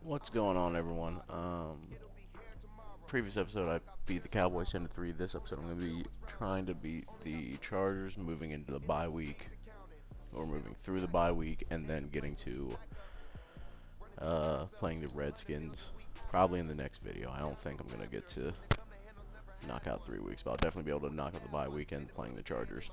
What's going on, everyone? Previous episode I beat the Cowboys 10-3. This episode I'm going to be trying to beat the Chargers, moving into the bye week, or moving through the bye week, and then getting to playing the Redskins probably in the next video. I don't think I'm going to get to knock out 3 weeks, but I'll definitely be able to knock out the bye weekend playing the Chargers.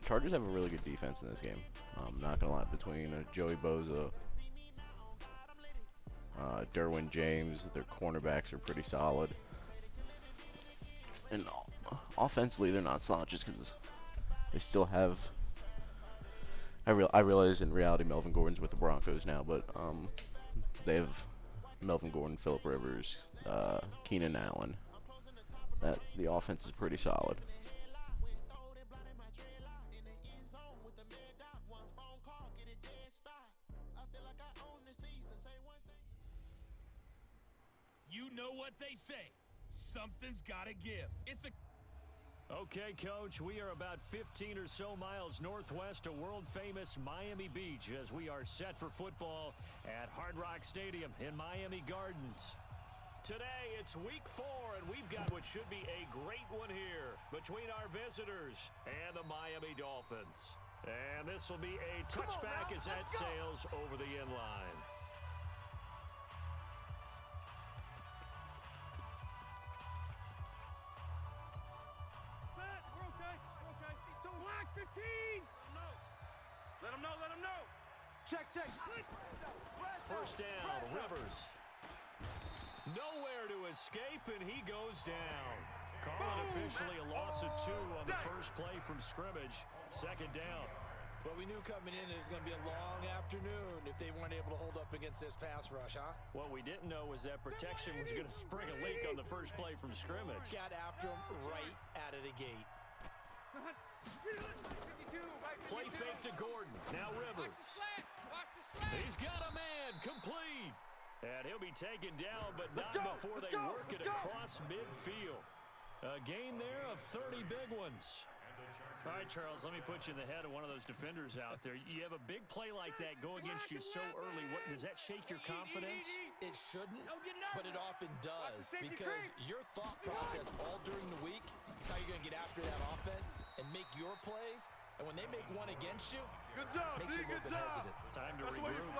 Chargers have a really good defense in this game. Not gonna lie, between Joey Bosa, Derwin James, their cornerbacks are pretty solid. And offensively, they're not slouches because they still have. I realize in reality Melvin Gordon's with the Broncos now, but they have Melvin Gordon, Phillip Rivers, Keenan Allen. That the offense is pretty solid. You know what they say. Something's gotta give. Okay, Coach, we are about 15 or so miles northwest of world-famous Miami Beach as we are set for football at Hard Rock Stadium in Miami Gardens. Today, it's week 4, and we've got what should be a great one here between our visitors and the Miami Dolphins. And this will be a touchback as that sails over the end line. Let him know. Check. First down, Rivers. Nowhere to escape, and he goes down. Calling officially a loss of 2 on the first play from scrimmage. Second down. Well, we knew coming in it was going to be a long afternoon if they weren't able to hold up against this pass rush, huh? What we didn't know was that protection was going to spring a leak on the first play from scrimmage. Got after him right out of the gate. Play fake to Gordon. Now Rivers. He's got a man. Complete. And he'll be taken down, but not before they work it across midfield. A gain there of 30 big ones. All right, Charles, let me put you in the head of one of those defenders out there. You have a big play like that go against you so early. Does that shake your confidence? It shouldn't, but it often does, because your thought process all during the week is how you're going to get after that offense and make your plays. And when they make one against you, makes you a little bit hesitant. Time to regroup.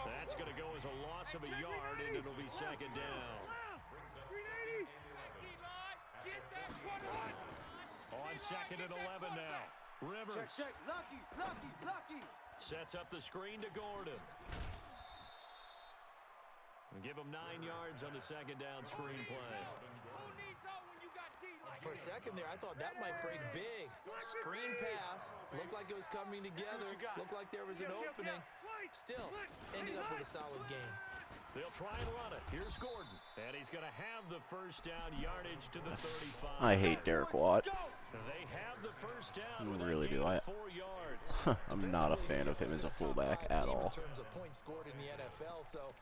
That's going to go as a loss of a yard, and it'll be second down. On second and 11 now. Rivers. Check. Lucky. Sets up the screen to Gordon. And give him 9 yards on the second down screen play. For a second there, I thought that might break big. Screen pass. Looked like it was coming together. Looked like there was an opening. Still, ended up with a solid game. They'll try and run it. Here's Gordon. And he's going to have the first down, yardage to the 35. I hate Derek Watt. They have the first down. I really do. 4 yards. I'm not a fan of him as a fullback at all. In terms of points scored in the NFL, so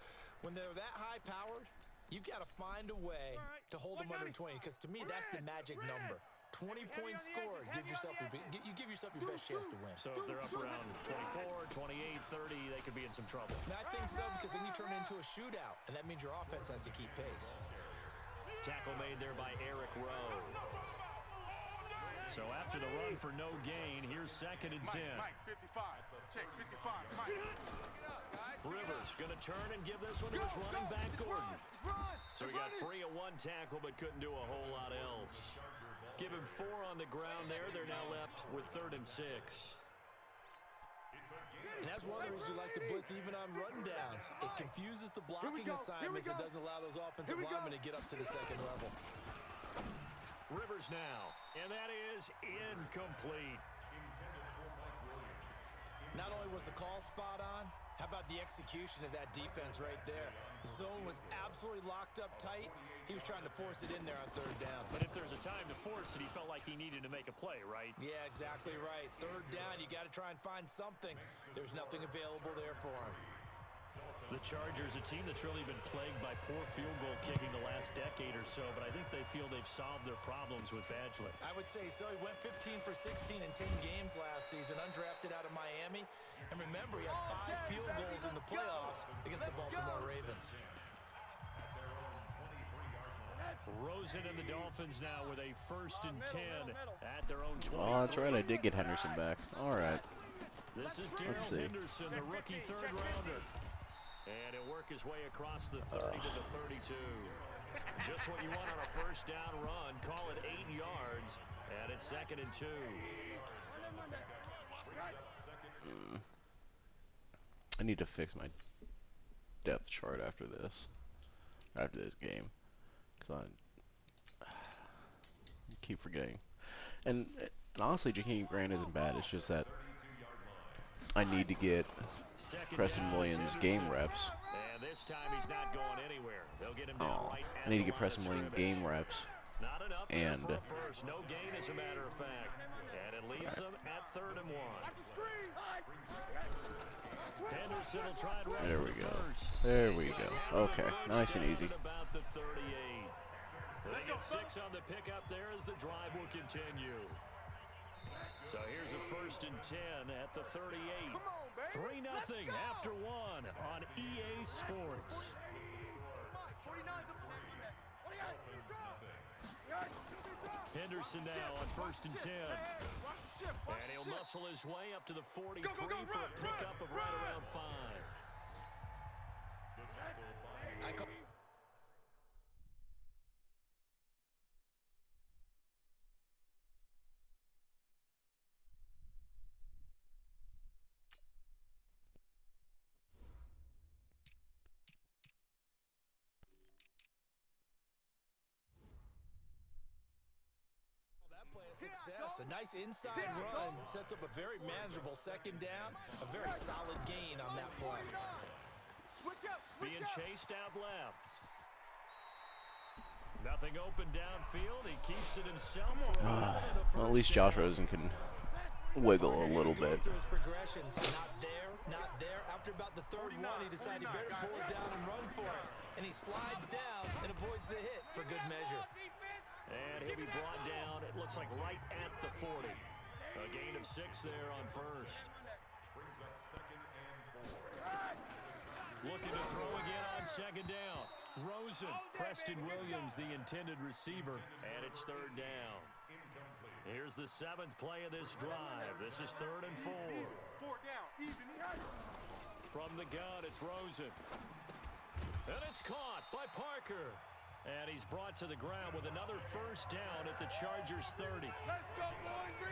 when they're that high-powered, you've got to find a way to hold them under 20, because to me, that's the magic number. 20 points scored, you give yourself your best chance to win. So if they're up around 24, 28, 30, they could be in some trouble. And I think so, because then you turn it into a shootout, and that means your offense has to keep pace. Tackle made there by Eric Rowe. So after the run for no gain, here's second and 10. Mike, 55. Check, 55. Mike. Rivers going to turn and give this one to his running back, Gordon. So he got free of 1 tackle, but couldn't do a whole lot else. Give him 4 on the ground there. They're now left with 3rd and 6. And that's one of the reasons you like to blitz even on run downs. It confuses the blocking assignments. It doesn't allow those offensive linemen to get up to the second level. Rivers now, and that is incomplete. Not only was the call spot on, how about the execution of that defense right there? The zone was absolutely locked up tight. He was trying to force it in there on 3rd down. But if there's a time to force it, he felt like he needed to make a play, right? Yeah, exactly right. 3rd down, you got to try and find something. There's nothing available there for him. The Chargers, a team that's really been plagued by poor field goal kicking the last decade or so, but I think they feel they've solved their problems with Badgley. I would say so. He went 15 for 16 in 10 games last season, undrafted out of Miami. And remember, he had 5 field goals in the playoffs against the Baltimore Ravens. Rosen and the Dolphins now with a 1st and 10 at their own 20. Oh, that's right. I did get Henderson back. All right. This is Darrell Henderson, the rookie 3rd rounder. And he'll work his way across the 30 to the 32. Just what you want on a 1st down run. Call it 8 yards. And it's 2nd and 2. I need to fix my depth chart after this game. Because I keep forgetting. And honestly, Jakeem Grant isn't bad. It's just that I need to get Preston Williams game reps. And this time he's not going anywhere. They'll get him down right I need to get Preston Williams game reps. Not enough and for a first. No gain, as a matter of fact. And it leaves them at 3rd and 1. Henderson will try and run there we for go. first. There we go. Okay, nice and easy. About the 38. They get 6 on the pickup there as the drive will continue. So here's a 1st and 10 at the 38. 3-0 after 1 on EA Sports. Henderson now on 1st and 10. And he'll muscle his way up to the 43 for a pickup of right around 5. Success. A nice inside run sets up a very manageable 2nd down. A very solid gain on that play. Being chased out left. Nothing open downfield. He keeps it himself. Well, at least Josh Rosen can wiggle a little bit. Through his progressions. Not there, not there. After about the 3rd one, he decided he better pull it down and run for it. And he slides down and avoids the hit for good measure. And he'll be brought down, it looks like right at the 40. A gain of 6 there on 1st. Looking to throw again on 2nd down. Rosen, Preston Williams, the intended receiver, and it's 3rd down. Here's the 7th play of this drive. This is 3rd and 4. From the gun, it's Rosen. And it's caught by Parker. And he's brought to the ground with another 1st down at the Chargers 30.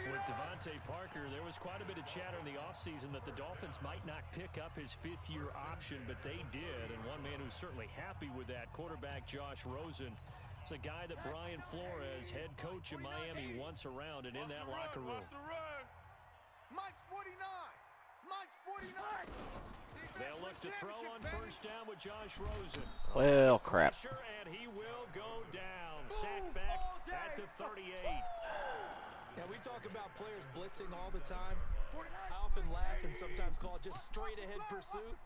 With Devontae Parker, there was quite a bit of chatter in the offseason that the Dolphins might not pick up his 5th-year option, but they did. And one man who's certainly happy with that, quarterback Josh Rosen. It's a guy that Brian Flores, head coach of Miami, wants around and in that locker room. Mike's 49. Mike's 49. They'll look to throw on 1st down with Josh Rosen. Well, crap. And he will go down. Sacked back at the 38. Now, we talk about players blitzing all the time. I often laugh and sometimes call it just straight-ahead pursuit.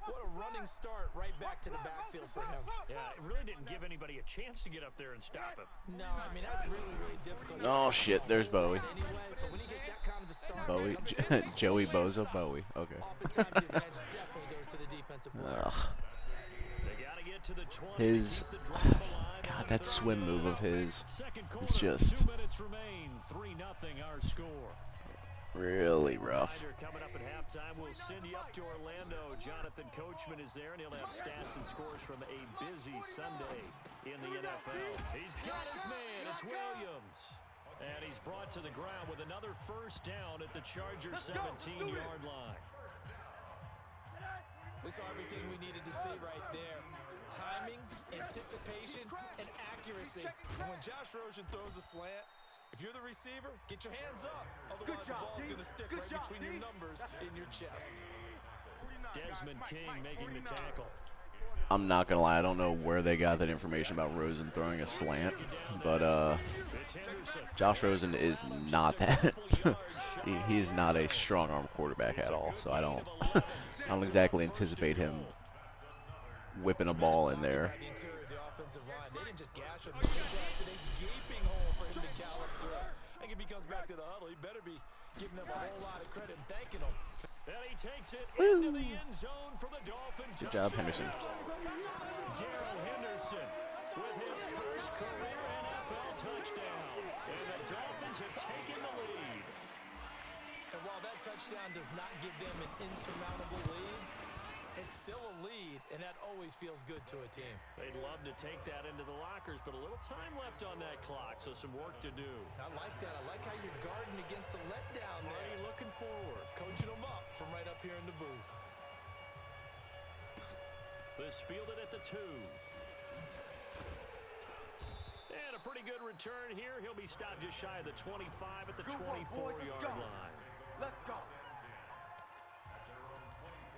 What a running start right back to the backfield for him. Yeah, it really didn't give anybody a chance to get up there and stop him. No, I mean, that's really, really difficult. Oh, shit, there's Bowie. Anyway, but when he gets that kind of a start, Bowie, Joey Boza, Bowie. Okay. oftentimes the advantage definitely goes to the defensive player. They gotta get to the 20. His, God, that swim move of his, it's just 2 minutes remain. 3-0 our score. really rough. Coming up at halftime, we'll send you up to Orlando. Jonathan Coachman is there, and he'll have stats and scores from a busy Sunday in the NFL. He's got his man. It's Williams. And he's brought to the ground with another 1st down at the Chargers 17-yard line. We saw everything we needed to see right there. Timing, anticipation, and accuracy. And when Josh Rosen throws a slant, if you're the receiver, get your hands up. Otherwise, the ball's going to stick right between your numbers in your chest. Desmond King making the tackle. I'm not gonna lie, I don't know where they got that information about Rosen throwing a slant, but Josh Rosen is not that. he is not a strong arm quarterback at all. So I don't exactly anticipate him whipping a ball in there. The interior of the offensive line. They didn't just gash him. They blasted a gaping hole for him to gallop through. I think if he comes back to the huddle, he better be giving them a whole lot of credit and thanking them. And he takes it into the end zone for the Dolphins. Good job, Henderson. Darrell Henderson with his first career NFL touchdown. And the Dolphins have taken the lead. And while that touchdown does not give them an insurmountable lead, it's still a lead, and that always feels good to a team. They'd love to take that into the lockers, but a little time left on that clock, so some work to do. I like that. I like how you're guarding against a letdown there. Already looking forward. Coaching them up from right up here in the booth. This fielded at the 2. And a pretty good return here. He'll be stopped just shy of the 25 at the 24-yard line. Let's go.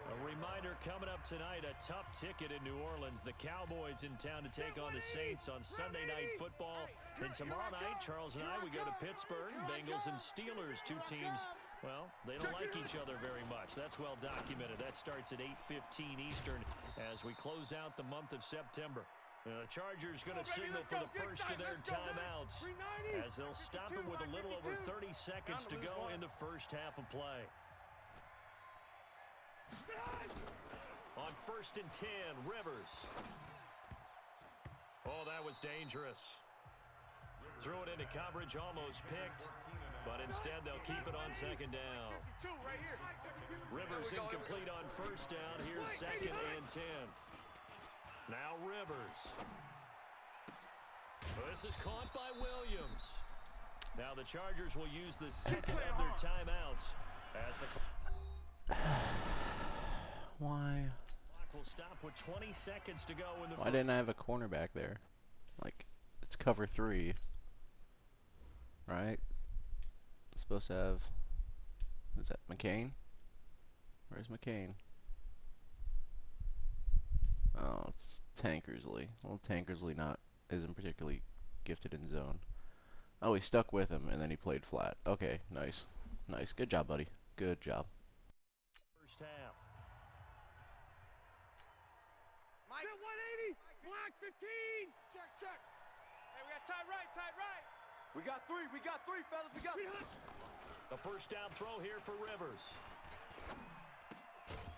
A reminder coming up tonight, a tough ticket in New Orleans. The Cowboys in town to take on the Saints on Sunday Night Football. And tomorrow night, Charles and I, we go to Pittsburgh. Bengals and Steelers, two teams, well, they don't like each other very much. That's well documented. That starts at 8:15 Eastern as we close out the month of September. The Chargers going to signal for the first of their timeouts as they'll stop it with a little over 30 seconds to go in the first half of play. On 1st and 10, Rivers. Oh, that was dangerous. Threw it into coverage, almost picked, but instead they'll keep it on 2nd down. Rivers incomplete on 1st down. Here's 2nd and 10. Now Rivers. This is caught by Williams. Now the Chargers will use the second of their timeouts as the Why? clock will stop with 20 seconds to go in the Why didn't I have a cornerback there? Like, it's cover 3. Right? It's supposed to have... Is that McCain? Where's McCain? Oh, it's Tankersley. Well, Tankersley isn't particularly gifted in zone. Oh, he stuck with him, and then he played flat. Okay, nice. Nice. Good job, buddy. Good job. first half. Mike. 180. Flag 15. Check. Hey, we got tight right. We got three, fellas. We got three. The first down throw here for Rivers.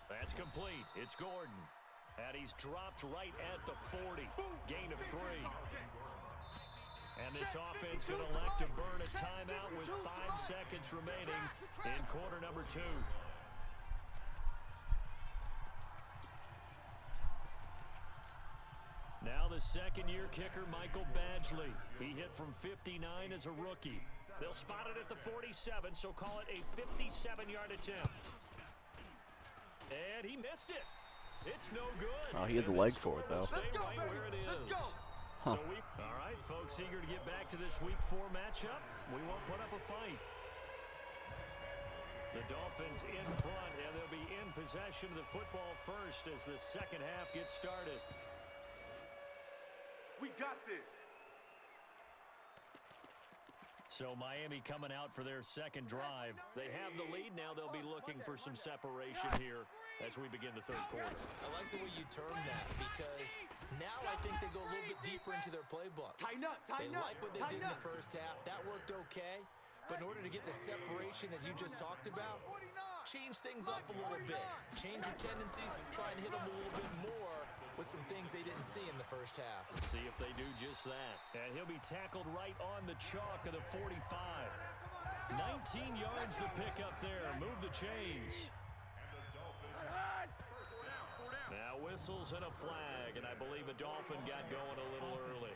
That's complete. It's Gordon. And he's dropped right at the 40. Gain of 3. And this offense going to elect to burn a timeout with 5 seconds remaining in quarter number 2. Now the second-year kicker, Michael Badgley. He hit from 59 as a rookie. They'll spot it at the 47, so call it a 57-yard attempt. And he missed it. It's no good. Oh, he had the leg for it, though. Stay right where it is. Huh. All right, folks, eager to get back to this Week 4 matchup. We won't put up a fight. The Dolphins in front, and they'll be in possession of the football first as the second half gets started. We got this. So Miami coming out for their second drive. They have the lead now. They'll be looking for some separation here as we begin the third quarter. I like the way you term that because now I think they go a little bit deeper into their playbook. Tighten up. They like what they did in the first half. That worked okay. But in order to get the separation that you just talked about, change things up a little bit. Change your tendencies. Try and hit them a little bit more with some things they didn't see in the first half. See if they do just that. And he'll be tackled right on the chalk of the 45. 19 yards to pick up there. Move the chains. Now whistles and a flag, and I believe a Dolphin got going a little early.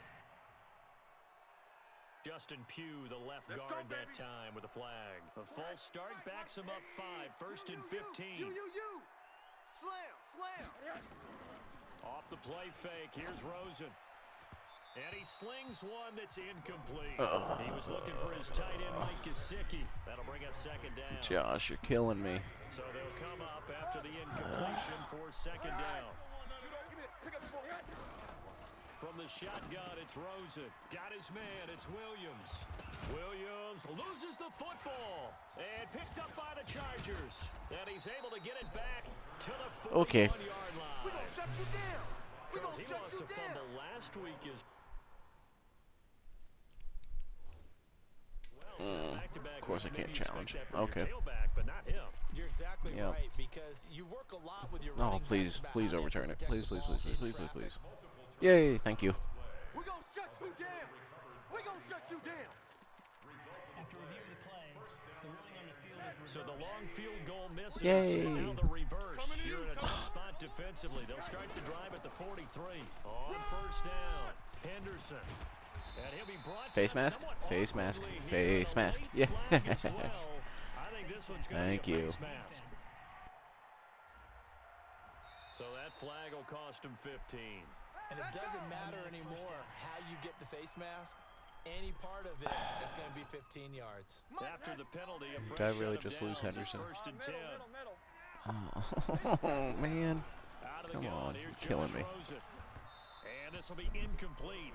Justin Pugh, the left guard that time with a flag. A false start backs him up 5. 1st and 15. You. Slam. Off the play fake. Here's Rosen. And he slings one that's incomplete. He was looking for his tight end, Mike Gesicki. That'll bring up 2nd down. Josh, you're killing me. So they'll come up after the incompletion for 2nd down. From the shotgun, it's Rosen. Got his man. It's Williams. Williams loses the football. And picked up by the Chargers. And he's able to get it back to the 41-yard line. We gonna shut you down. Charles, he lost a fumble last week. Of course I can't challenge. Okay. But not him. You're exactly right, because you work a lot with your running backs please, about please how they overturn it. protect Please, the please, ball please, in please, please, please, traffic. please. Yay, thank you. We're going to shut you down. We're going to shut you down. After review of the play, the ruling on the field is reversed. So the long field goal misses. Yay. Now the reverse. You're in a tough spot defensively. They'll start the drive at the 43. On first down, Henderson. And he'll be brought Face to mask, somewhat face mask, awkwardly here face on a mask. late flag as Yes. well. I think this one's gonna Thank be a you. face mask. So that flag will cost him 15. And it doesn't matter anymore how you get the face mask. Any part of it is going to be 15 yards. After the penalty, a Did fresh I really set of just lose downs. It's Henderson? First and 10. Oh, man. Out of the Come gun. on, Here's killing Josh me. Rosen. And this will be incomplete.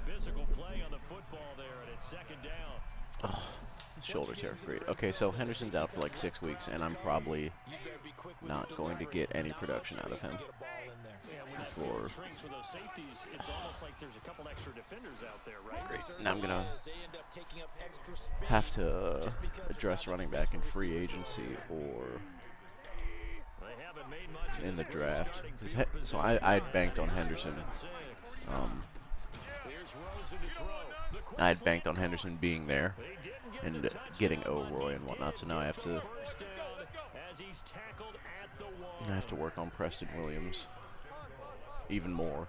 Physical play on the football there, and it's second down. Shoulder tear. Great. Okay, so Henderson's out for like 6 weeks, and I'm probably not going to get any production out of him. Yeah, when that Before- field shrinks with those safeties, it's almost like there's a couple extra defenders out there, right? Great. Now I'm going to have to address running back in free agency or They haven't made much of in the this draft. starting 'Cause field so position. I had banked on Henderson. 7-6. Here's Rosen to throw. The quick I had slant. banked on Henderson being there They didn't get and the touchdown, getting but O'Roy he and whatnot, so now I have did to get the first down as he's tackled at the one. work on Preston Williams even more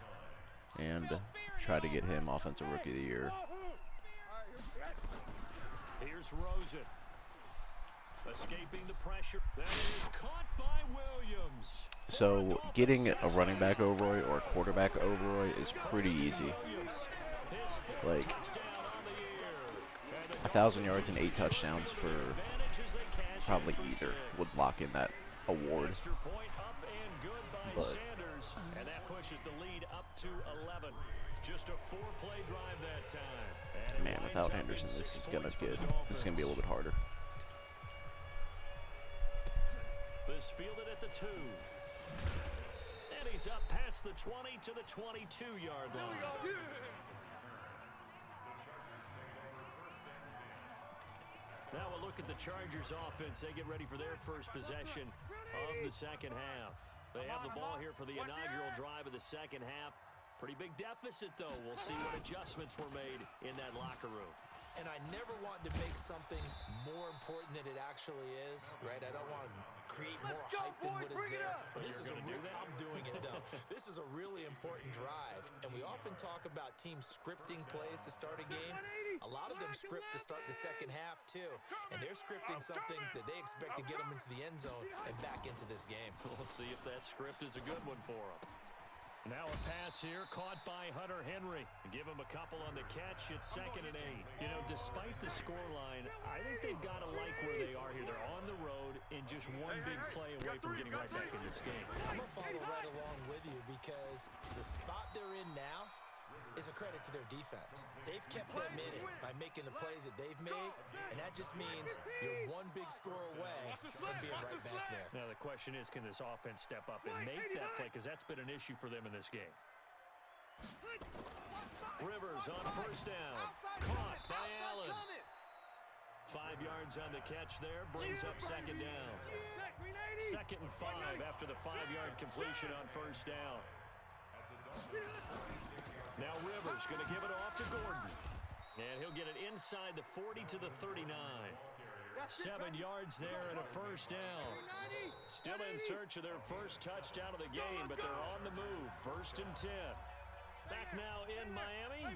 and try to get him Offensive Rookie of the Year. Here's Rosen. Escaping the pressure. That is caught by Williams. So getting a running back O'Roy or a quarterback O'Roy is pretty easy. Williams. His fourth Like touchdown on the year. And the 1,000 yards and 8 touchdowns for advantage as they cash probably in for either 6. would lock in that award. Extra point up and good by But- Sanders, and that pushes the lead up to 11. Just a 4-play drive that time. And it Man, winds without up in Henderson, this 6 is gonna points for get the this is gonna be a Dolphins. little bit harder. This fielded at the 2. And he's up past the 20 to the 22-yard line. Now we'll look at the Chargers offense. They get ready for their first possession of the second half. They have the ball here for the inaugural drive of the second half. Pretty big deficit, though. We'll see what adjustments were made in that locker room. And I never want to make something more important than it actually is, right? I don't want to create more hype than what is there. But this is I'm doing it, though. This is a really important drive. And we often talk about teams scripting plays to start a game. A lot of them script to start the second half, too. And they're scripting something that they expect to get them into the end zone and back into this game. We'll see if that script is a good one for them. Now a pass here caught by Hunter Henry. Give him a couple on the catch. It's 2nd and 8. You know, despite the scoreline, I think they've got to like where they are here. They're on the road and just one big play away from getting right back in this game. I'm going to follow right along with you because the spot they're in now is a credit to their defense. They've kept them in it by making the plays that they've made, and that just means you're one big score away from being right back there. Now the question is, can this offense step up and make that play? Because that's been an issue for them in this game. Rivers on first down. Caught by Allen. 5 yards on the catch there. Brings up 2nd down. 2nd and 5 after the 5-yard completion on first down. Now Rivers going to give it off to Gordon. And he'll get it inside the 40 to the 39. 7 yards there and a first down. Still in search of their first touchdown of the game, but they're on the move. 1st and 10. Back now in Miami.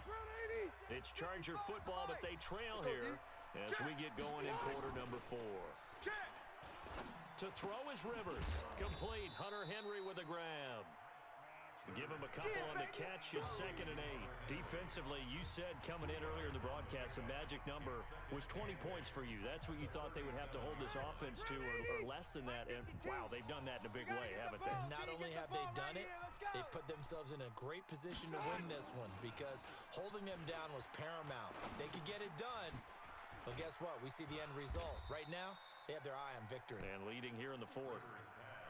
It's Charger football, but they trail here as we get going in quarter number 4. To throw is Rivers. Complete. Hunter Henry with a grab. Give him a couple on the catch. It's 2nd and 8. Defensively, you said coming in earlier in the broadcast, the magic number was 20 points for you. That's what you thought they would have to hold this offense to, or less than that. And, wow, they've done that in a big way, haven't they? And not only have they done it, they put themselves in a great position to win this one because holding them down was paramount. If they could get it done, well, guess what? We see the end result. Right now, they have their eye on victory. And leading here in the 4th.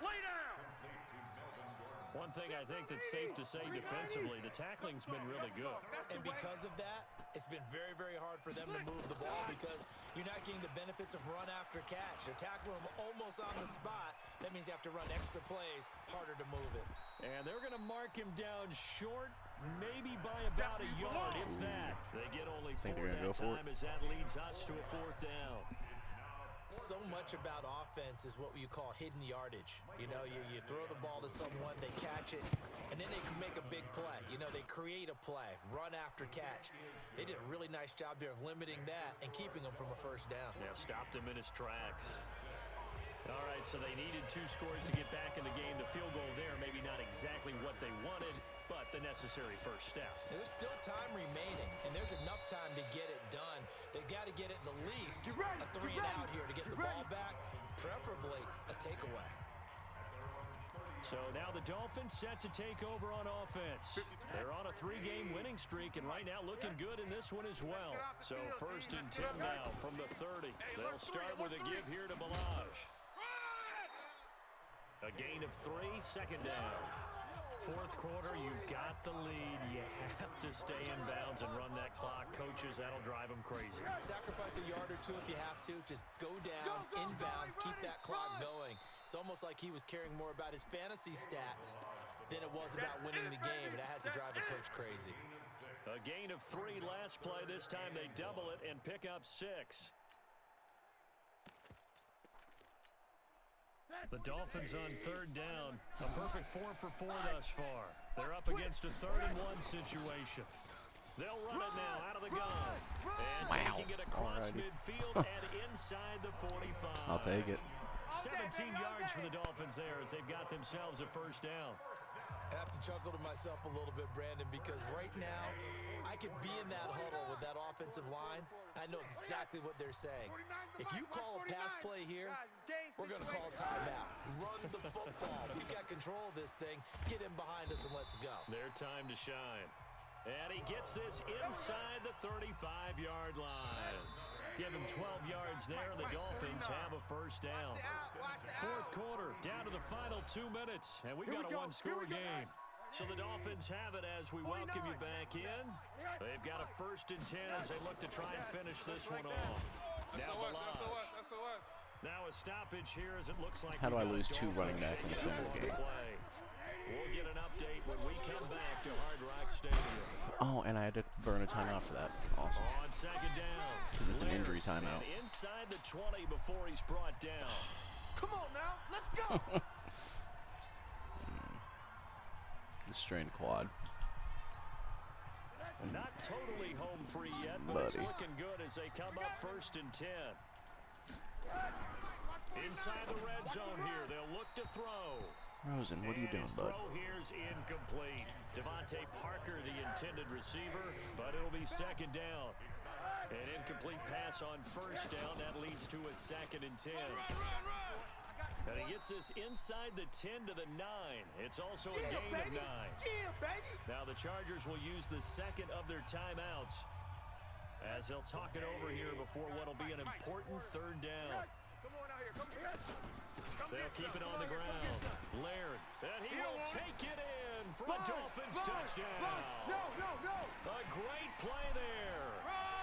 Lay down. One thing I think that's safe to say defensively, the tackling's been really good. And because of that, it's been very, very hard for them to move the ball because you're not getting the benefits of run after catch. They're tackling them almost on the spot. That means you have to run extra plays, harder to move it. And they're going to mark him down short, maybe by about a yard, if that. They get only 4 that time as that leads us to a 4th down. So much about offense is what you call hidden yardage. You know, you throw the ball to someone, they catch it, and then they can make a big play. You know, they create a play, run after catch. They did a really nice job there of limiting that and keeping him from a 1st down. Yeah, stopped him in his tracks. All right, so they needed 2 scores to get back in the game. The field goal there, maybe not exactly what they wanted, but the necessary 1st step. There's still time remaining, and there's enough time to get it done. They've got to get it the least a 3 and out here to get the ball back, preferably a takeaway. So now the Dolphins set to take over on offense. They're on a 3-game winning streak, and right now looking good in this one as well. So 1st and 10 now from the 30. They'll start with a give here to Balaj. A gain of 3, 2nd down. 4th quarter, you've got the lead. You have to stay in bounds and run that clock. Coaches, that'll drive them crazy. Sacrifice a yard or 2 if you have to. Just go down, in bounds, keep that clock going. It's almost like he was caring more about his fantasy stats than it was about winning the game, and that has to drive a coach crazy. A gain of 3 last play. This time they double it and pick up 6. The Dolphins on 3rd down. A perfect 4 for 4 thus far. They're up against a 3rd and 1 situation. They'll run it now out of the gun. And taking it across midfield and inside the 45. I'll take it. 17 yards for the Dolphins there as they've got themselves a 1st down. I have to chuckle to myself a little bit, Brandon, because right now I could be in that huddle with that offensive line. I know exactly what they're saying. If you call a pass play here, we're going to call a timeout. Run the football. We've got control of this thing. Get in behind us and let's go. Their time to shine. And he gets this inside the 35-yard line. Give him 12 yards there. The Dolphins have a 1st down. 4th quarter, down to the final 2 minutes. And we've got a 1-score game. So the Dolphins have it as we welcome you back in. They've got a 1st and 10 as they look to try and finish this one off. Now Balaj. Now a stoppage here as it looks like. How do I lose 2 running backs in a single game? We'll get an update when we come back to Hard Rock Stadium. Oh, and I had to burn a timeout for that. Awesome. On 2nd down. It's an injury timeout. And inside the 20 before he's brought down. Come on now, let's go. The strained quad. Not totally home free yet, but it's looking good as they come up 1st and 10. Inside the red zone here, they'll look to throw. Rosen, what are you doing, bud? Throw here's incomplete. Devontae Parker, the intended receiver, but it'll be 2nd down. An incomplete pass on 1st down. That leads to a 2nd and 10. And he gets this inside the 10 to the 9. It's also a gain of 9. Now the Chargers will use the 2nd of their timeouts as they'll talk it over here before what'll be an important 3rd down. They'll keep it on the ground. Laird, and he will take it in for a Dolphins touchdown. A great play there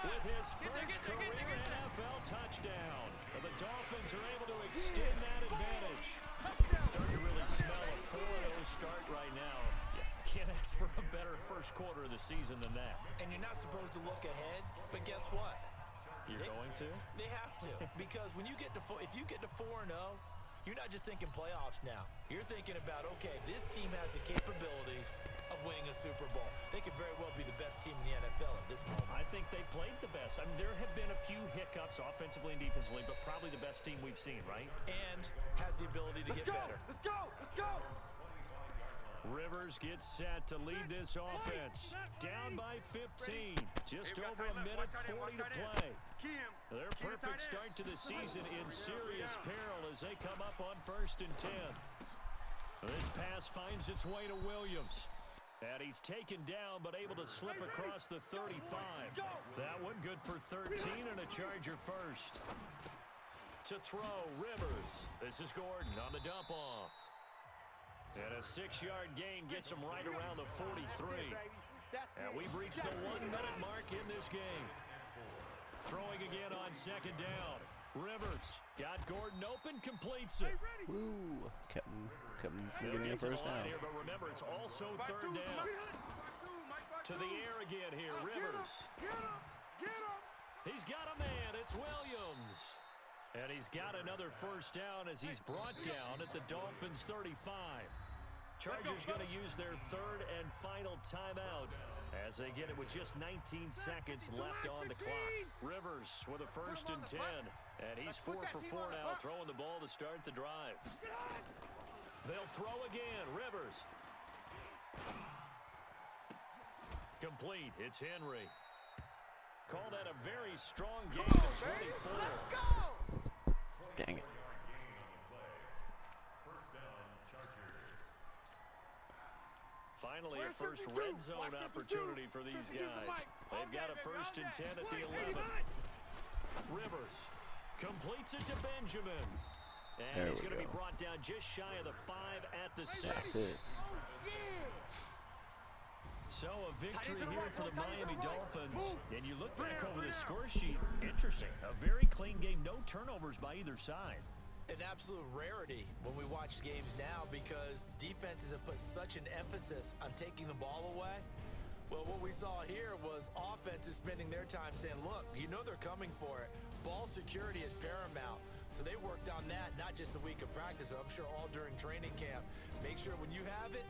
with his first career NFL touchdown. The Dolphins are able to extend that advantage. Starting to really smell a 4-0 start right now. Can't ask for a better 1st quarter of the season than that. And you're not supposed to look ahead, but guess what? You're going to? They have to, because when you get to if you get to 4-0, you're not just thinking playoffs now. You're thinking about, okay, this team has the capabilities of winning a Super Bowl. They could very well be the best team in the NFL at this moment. I think they played the best. I mean, there have been a few hiccups offensively and defensively, but probably the best team we've seen, right? And has the ability to get better. Let's go! Rivers gets set to lead this offense. Down by 15. Just over a minute 40 to play. Their perfect start to the season in serious peril as they come up on 1st and 10. This pass finds its way to Williams. And he's taken down but able to slip across the 35. That one good for 13 and a Charger 1st. To throw, Rivers. This is Gordon on the dump off. And a 6-yard gain gets him right around the 43. And we've reached the 1-minute mark in this game. Throwing again on second down. Rivers got Gordon open, completes it. Woo! Kept him from getting a first down. Here, but remember, it's also third down. To the air again here, Rivers. He's got a man. It's Williams. And he's got another first down as he's brought down at the Dolphins' 35. Chargers going to use their third and final timeout as they get it with just 19 seconds left on the clock. Rivers with a first and 10. And he's 4 for 4 now, throwing the ball to start the drive. They'll throw again. Rivers. Complete. It's Henry. Call that a very strong game to 24. Dang it. Finally, a first red zone opportunity for these guys. They've got a first and 10 at the 11. Rivers completes it to Benjamin. And he's going to be brought down just shy of the 5 at the 6. That's it. So a victory here for the Miami Dolphins. And you look back over the score sheet, interesting. A very clean game, no turnovers by either side. An absolute rarity when we watch games now because defenses have put such an emphasis on taking the ball away. Well, what we saw here was offenses spending their time saying, look, you know they're coming for it. Ball security is paramount. So they worked on that, not just a week of practice, but I'm sure all during training camp. Make sure when you have it,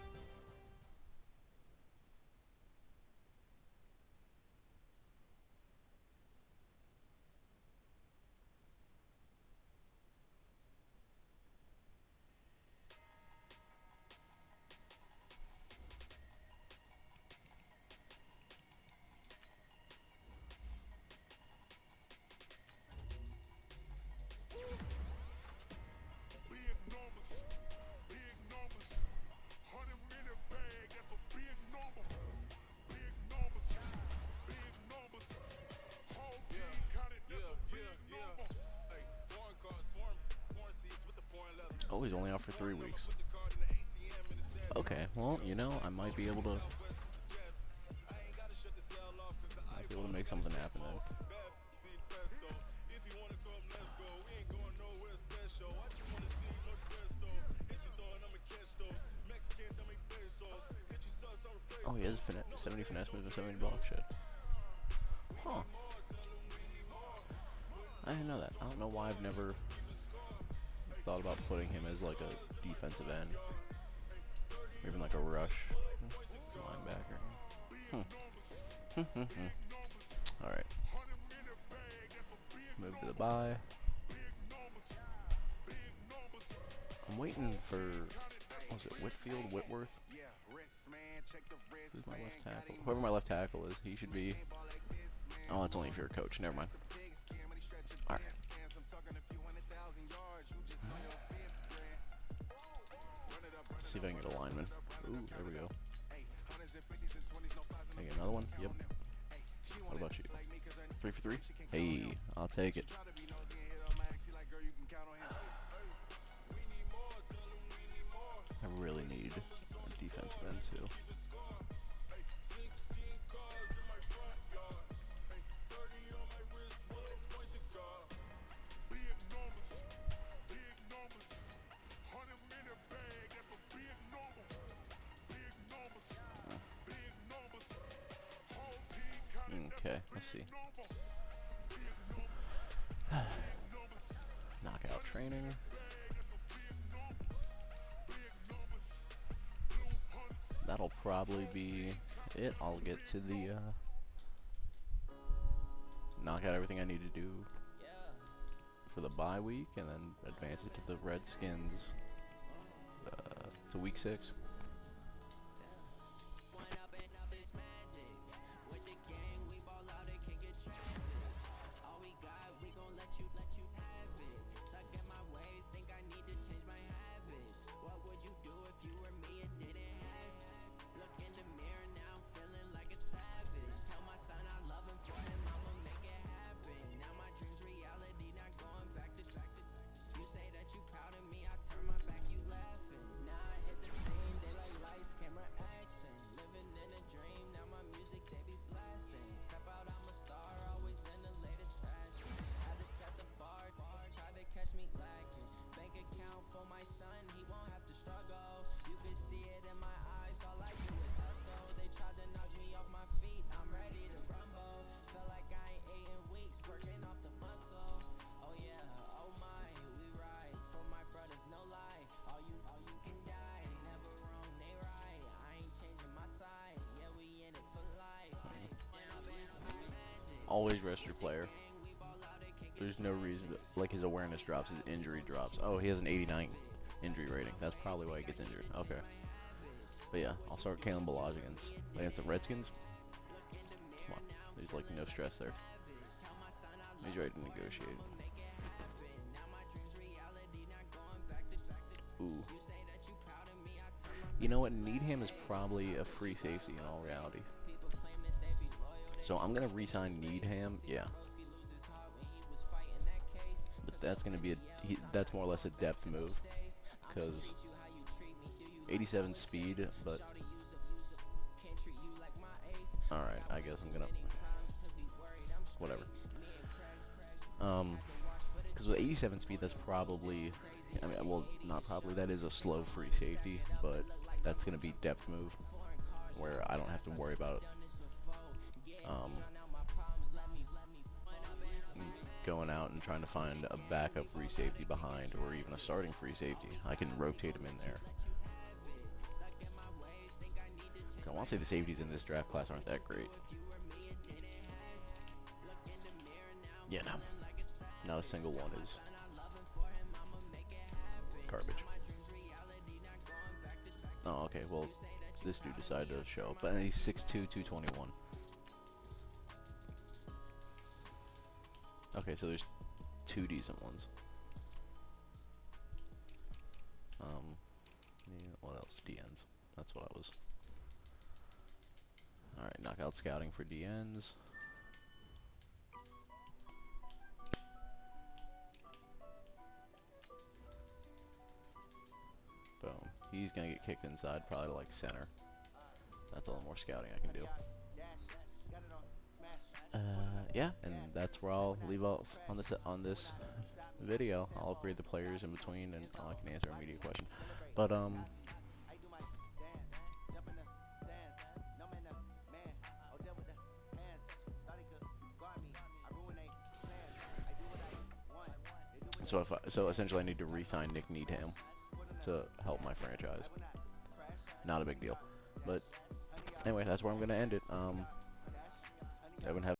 Oh, he's only out for 3 weeks. Okay, well, you know, I might be able to make something happen then. Oh, he has 70 finesse moves and 70 block shit. Huh. I didn't know that. I don't know why I've never thought about putting him as like a defensive end. Or even like a rush linebacker. Alright. Move to the bye. I'm waiting for, what was it, Whitworth? Who's my left tackle? Whoever my left tackle is, he should be. Oh, that's only if you're a coach. Never mind. Alright. See if I can get a lineman. Ooh, there we go. Can I get another one? Yep. What about you? 3 for 3? Hey, I'll take it. I really need a defensive end too. Okay, let's see. Knockout training. That'll probably be it. I'll get to the knock out everything I need to do for the bye week and then advance it to the Redskins to week 6. always rest your player. There's no reason that, like, his awareness drops, his injury drops. Oh, he has an 89 injury rating. That's probably why he gets injured. Okay. But yeah, I'll start Kalen Ballage against the Redskins. Come on. There's like no stress there. He's ready to negotiate. Ooh. You know what? Needham is probably a free safety in all reality. So I'm gonna re-sign Needham. Yeah. But that's gonna be that's more or less a depth move, because 87 speed, but alright, I guess I'm gonna whatever. Because with 87 speed, that's probably, I mean, well, not probably, that is a slow free safety, but that's gonna be depth move, where I don't have to worry about going out and trying to find a backup free safety behind, or even a starting free safety. I can rotate them in there. I want to say the safeties in this draft class aren't that great. Yeah, no. Not a single one is garbage. Oh, okay, well, this dude decided to show up. But he's 6'2", 221. Okay, so there's two decent ones. Yeah, what else? DNs. That's what I was. Alright, knockout scouting for DNs. Boom. He's gonna get kicked inside, probably to like center. That's all the more scouting I can do. Yeah, and that's where I'll leave off on this video. I'll upgrade the players in between, and I can answer a media question. But so essentially, I need to re-sign Nick Needham to help my franchise. Not a big deal, but anyway, that's where I'm gonna end it. I've been having